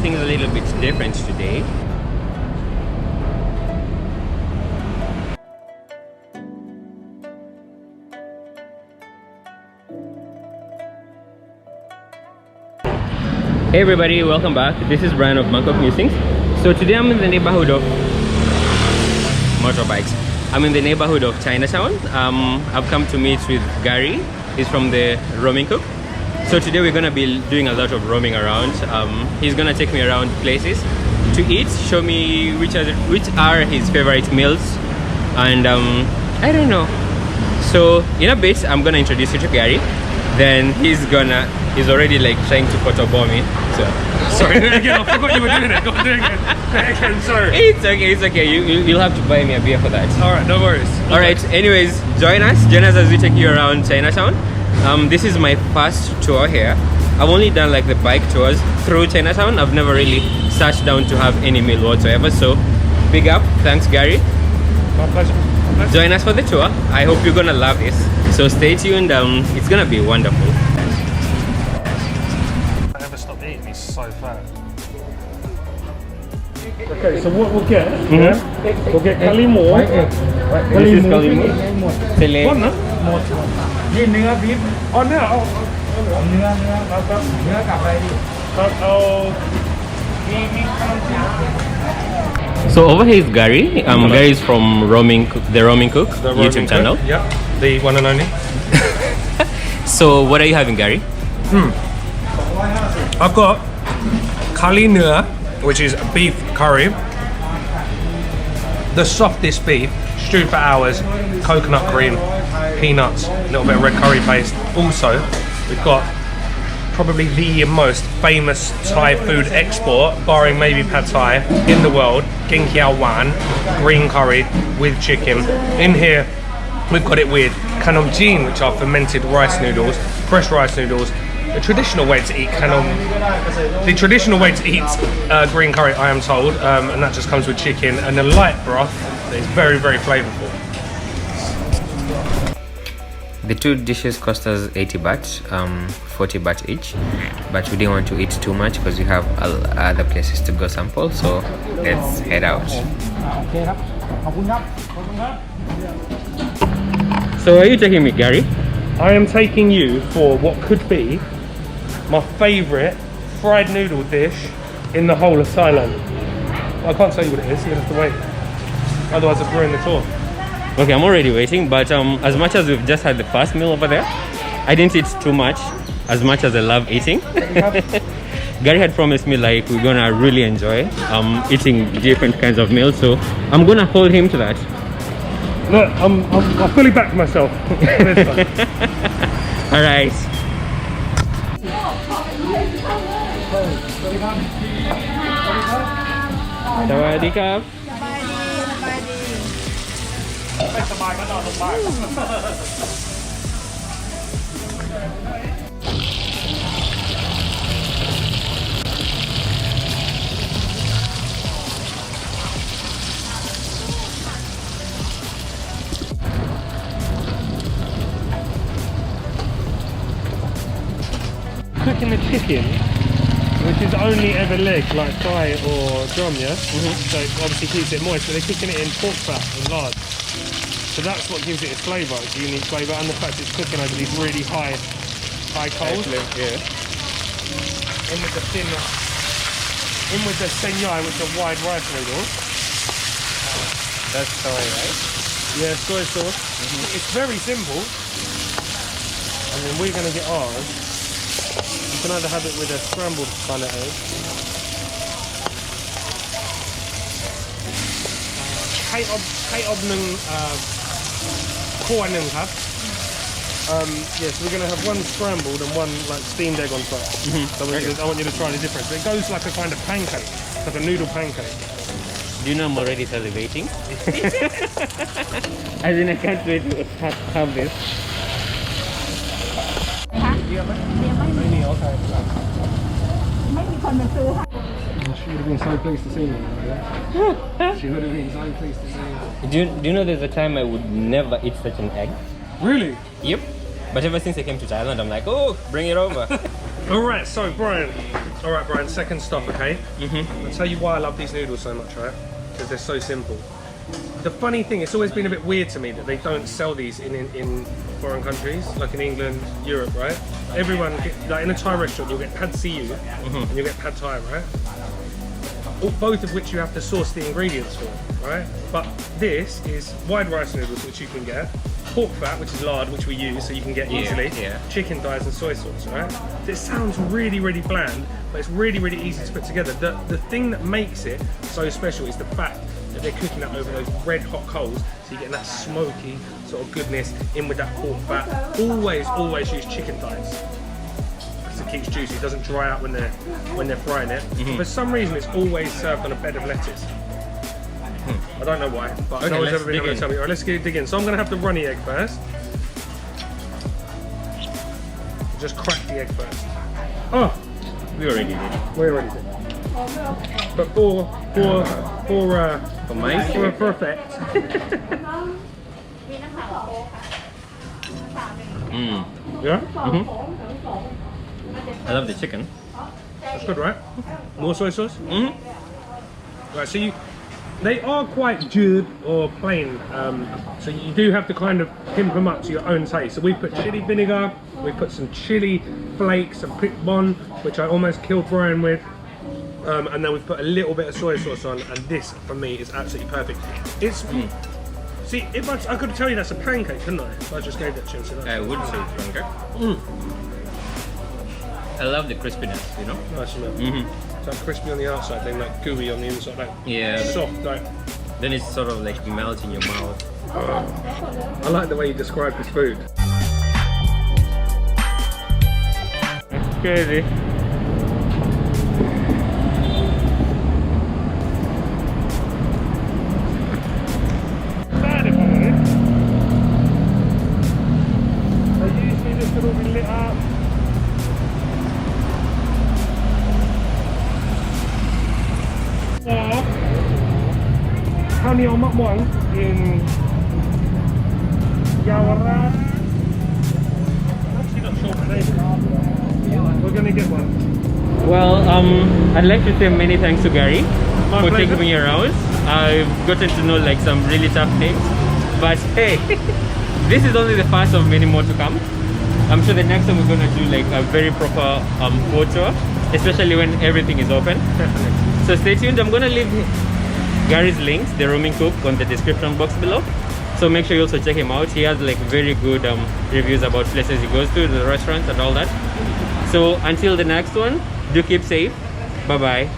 things a little bit different today. Hey everybody, welcome back. This is Brian of Bangkok Musings. So today I'm in the neighborhood of motorbikes. I'm in the neighborhood of Chinatown. I've come to meet with Gary. He's from the roaming cook. So today we're gonna be doing a lot of roaming around. He's gonna take me around places to eat, show me which are his favorite meals, and I don't know. So in a bit I'm gonna introduce you to Gary. Then he's already like trying to photobomb me. So sorry, do it again. I forgot you were doing it. Go on, do it again. Sorry. It's okay. You'll have to buy me a beer for that. All right, no worries. All right. Anyways, join us as we take you around Chinatown. This is my first tour here. I've only done like the bike tours through Chinatown. I've never really sat down to have any meal whatsoever. So big up. Thanks, Gary. My pleasure. Join us for the tour. I hope you're gonna love this. So stay tuned. It's gonna be wonderful. I never stop eating. He's so fat. Okay, so what we'll get? We'll get kali mo. This is kali mo. Tele. What? Oh no. So over here is Gary. Gary is from the Roaming Cook YouTube channel. Yeah, the one and only. So what are you having, Gary? I've got kali nua, which is beef curry. The softest beef, stewed for hours, coconut cream, peanuts, a little bit of red curry paste. Also, we've got probably the most famous Thai food export, barring maybe pad Thai, in the world, King Kiao Wan, green curry with chicken. In here, we've got it with kanom jin, which are fermented rice noodles, fresh rice noodles. The traditional way to eat green curry, I am told, and that just comes with chicken and a light broth that is very, very flavorful. The two dishes cost us 80 baht, 40 baht each, but we didn't want to eat too much because we have other places to go sample, so let's head out. So are you taking me, Gary? I am taking you for what could be my favourite fried noodle dish in the whole of Thailand. I can't tell you what it is, you're going to have to wait. Otherwise I've ruined the tour. Okay, I'm already waiting, but as much as we've just had the first meal over there, I didn't eat too much, as much as I love eating. Gary had promised me like we're gonna really enjoy eating different kinds of meals, so I'm gonna hold him to that. Look, I fully backed myself. All right. Sawadee krab. Cooking the chicken, which is only ever leg, like thigh or drum, yeah? So it obviously keeps it moist, but they're cooking it in pork fat and lard. So that's what gives it its flavour, its unique flavour, and the fact it's cooking over these really high coals. Yeah. In with the senyai, which are wide rice noodles. That's soy, right? Yeah, soy sauce. It's very simple. And then we're going to get ours. You can either have it with a scrambled banana egg. Yes, we're going to have one scrambled and one like steamed egg on top. So I want you to try the difference. It goes like a kind of pancake, like a noodle pancake. Do you know I'm already salivating? As in, I can't wait to have this. She would have been so pleased to see me. She would have been so pleased to see me. Do you know there's a time I would never eat such an egg? Really? Yep. But ever since I came to Thailand, I'm like, oh, bring it over. All right, so Brian. All right, Brian. Second stop, okay? I'll tell you why I love these noodles so much, right? Because they're so simple. The funny thing, it's always been a bit weird to me that they don't sell these in foreign countries, like in England, Europe, right? Everyone, like in a Thai restaurant, you'll get pad see ew and you'll get pad Thai, right? Both of which you have to source the ingredients for, right? But this is wide rice noodles, which you can get, pork fat, which is lard, which we use, so you can get easily, chicken thighs and soy sauce, right? It sounds really, really bland, but it's really, really easy to put together. The thing that makes it so special is the fact that they're cooking that over those red hot coals, so you're getting that smoky sort of goodness in with that pork fat. Always use chicken thighs. It keeps juicy, it doesn't dry out when they're frying it. For some reason it's always served on a bed of lettuce. I don't know why, but no one's ever been able to tell me. Alright, let's dig in. So I'm going to have the runny egg first. Just crack the egg first. Oh! We already did. But for effect. Yeah? I love the chicken. That's good, right? More soy sauce? Right, so they are quite good or plain, so you do have to kind of pimp them up to your own taste. So we put chili vinegar, we put some chili flakes, some pit bon, which I almost killed Brian with, and then we've put a little bit of soy sauce on, and this for me is absolutely perfect. It's see, if I could tell you that's a pancake, couldn't I? If I just gave that to you. So I would say it's pancake. I love the crispiness, you know? Nice, isn't it? It's like crispy on the outside, then like gooey on the inside, like soft, like. Then it's sort of like melt in your mouth. I like the way you describe this food. That's crazy. Bad if I'm honest. So usually this would all be lit up. Honey on one in Yaowarat. Actually not sure what it is. We're gonna get one. Well, I'd like to say many thanks to Gary for pleasure. taking me around. I've gotten to know like some really tough things, but hey, this is only the first of many more to come. I'm sure the next time we're gonna do like a very proper food tour, especially when everything is open. So stay tuned. I'm gonna leave Gary's links, the roaming cook, on the description box below. So make sure you also check him out. He has like very good reviews about places he goes to, the restaurants and all that. So until the next one, do keep safe. Bye bye.